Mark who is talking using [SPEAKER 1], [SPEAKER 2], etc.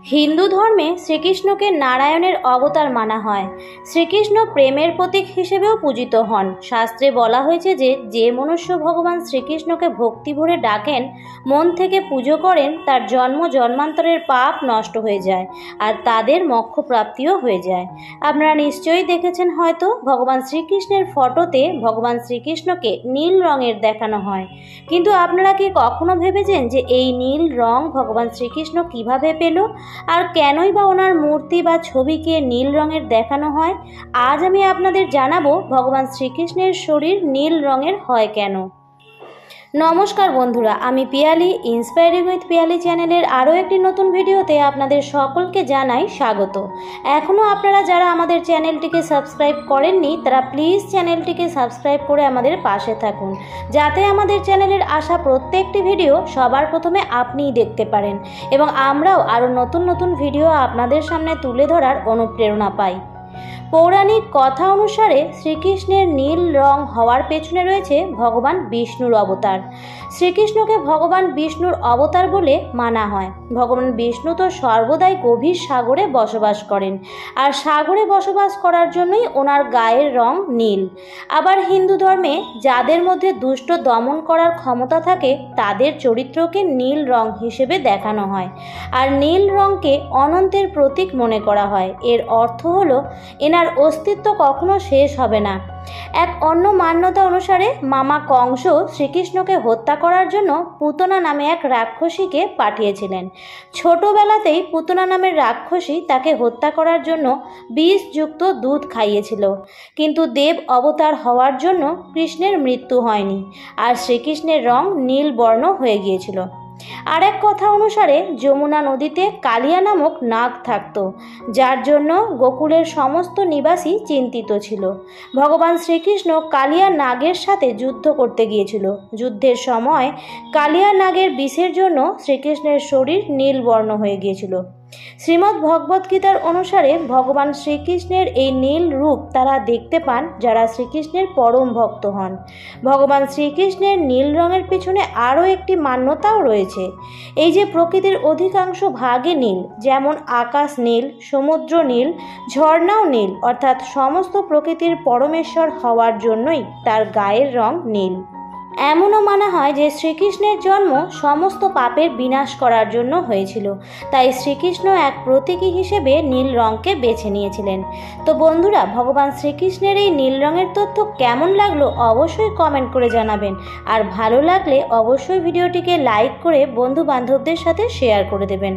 [SPEAKER 1] हिंदू धर्मे श्रीकृष्ण के नारायणेर अवतार माना हय। श्रीकृष्ण प्रेमेर प्रतीक हिसेबेও पूजित हन। शास्त्रे बला हयेछे जे मनुष्य भगवान श्रीकृष्ण के भक्ति भरे डाकेन, मन थेके पुजो करेन, तार जन्म जन्मान्तरेर पाप नष्ट हये जाय आर तादेर मोक्ष प्राप्तिও हये जाय। आपनारा निश्चयই देखेছেন हयतो भगवान श्रीकृष्णेर फटोते भगवान श्रीकृष्णके नील रंगेर देखानो हय। किन्तु आपनारा कि कखनो भेबेছেন जे এই নীল रंग भगवान श्रीकृष्ण किभाबे पेल আর কেনই বা ওনার মূর্তি বা ছবিকে নীল রঙের দেখানো হয়? আজ আমি আপনাদের জানাবো ভগবান শ্রীকৃষ্ণের শরীর নীল রঙের হয় কেন। নমস্কার বন্ধুরা, আমি পিয়ালি ইন্সপায়ারিং উইথ পিয়ালি চ্যানেলের আরও একটি নতুন ভিডিওতে আপনাদের সকলকে জানাই স্বাগত। এখনও আপনারা যারা আমাদের চ্যানেলটিকে সাবস্ক্রাইব করেননি তারা প্লিজ চ্যানেলটিকে সাবস্ক্রাইব করে আমাদের পাশে থাকুন, যাতে আমাদের চ্যানেলের আসা প্রত্যেকটি ভিডিও সবার প্রথমে আপনিই দেখতে পারেন এবং আমরাও আরও নতুন নতুন ভিডিও আপনাদের সামনে তুলে ধরার অনুপ্রেরণা পাই। পৌরাণিক কথা অনুসারে শ্রীকৃষ্ণের নীল রং হওয়ার পেছনে রয়েছে ভগবান বিষ্ণুর অবতার। শ্রীকৃষ্ণকে ভগবান বিষ্ণুর অবতার বলে মানা হয়। ভগবান বিষ্ণু তো সর্বদাই গভীর সাগরে বসবাস করেন, আর সাগরে বসবাস করার জন্যই ওনার গায়ের রং নীল। আবার হিন্দু ধর্মে যাদের মধ্যে দুষ্ট দমন করার ক্ষমতা থাকে তাদের চরিত্রকে নীল রং হিসেবে দেখানো হয়, আর নীল রংকে অনন্তের প্রতীক মনে করা হয়। এর অর্থ হলো এনার অস্তিত্ব কখনো শেষ হবে না। এক অন্য মান্যতা অনুসারে মামা কংস শ্রীকৃষ্ণকে হত্যা করার জন্য পুতনা নামে এক রাক্ষসীকে পাঠিয়েছিলেন। ছোটবেলাতেই পুতনা নামের রাক্ষসী তাকে হত্যা করার জন্য বিষযুক্ত দুধ খাইয়েছিল, কিন্তু দেব অবতার হওয়ার জন্য কৃষ্ণের মৃত্যু হয়নি, আর শ্রীকৃষ্ণের রং নীল বর্ণ হয়ে গিয়েছিল। আর এক কথা অনুসারে যমুনা নদীতে কালিয়া নামক নাগ থাকত, যার জন্য গোকুলের সমস্ত নিবাসী চিন্তিত ছিল। ভগবান শ্রীকৃষ্ণ কালিয়া নাগের সাথে যুদ্ধ করতে গিয়েছিল। যুদ্ধের সময় কালিয়া নাগের বিষের জন্য শ্রীকৃষ্ণের শরীর নীল বর্ণ হয়ে গিয়েছিল। শ্রীমদ্ ভগবত গীতার অনুসারে ভগবান শ্রীকৃষ্ণের এই নীল রূপ তারা দেখতে পান যারা শ্রীকৃষ্ণের পরম ভক্ত হন। ভগবান শ্রীকৃষ্ণের নীল রঙের পেছনে আরও একটি মান্যতাও রয়েছে। এই যে প্রকৃতির অধিকাংশ ভাগে নীল, যেমন আকাশ নীল, সমুদ্র নীল, ঝর্ণাও নীল, অর্থাৎ সমস্ত প্রকৃতির পরমেশ্বর হওয়ার জন্যই তার গায়ের রং নীল। এমনও মানা হয় যে শ্রীকৃষ্ণের জন্ম সমস্ত পাপের বিনাশ করার জন্য হয়েছিল, তাই শ্রীকৃষ্ণ এক প্রতীকী হিসেবে নীল রঙকে বেছে নিয়েছিলেন। তো বন্ধুরা, ভগবান শ্রীকৃষ্ণের এই নীল রঙের তথ্য কেমন লাগলো অবশ্যই কমেন্ট করে জানাবেন, আর ভালো লাগলে অবশ্যই ভিডিওটিকে লাইক করে বন্ধু বান্ধবদের সাথে শেয়ার করে দেবেন।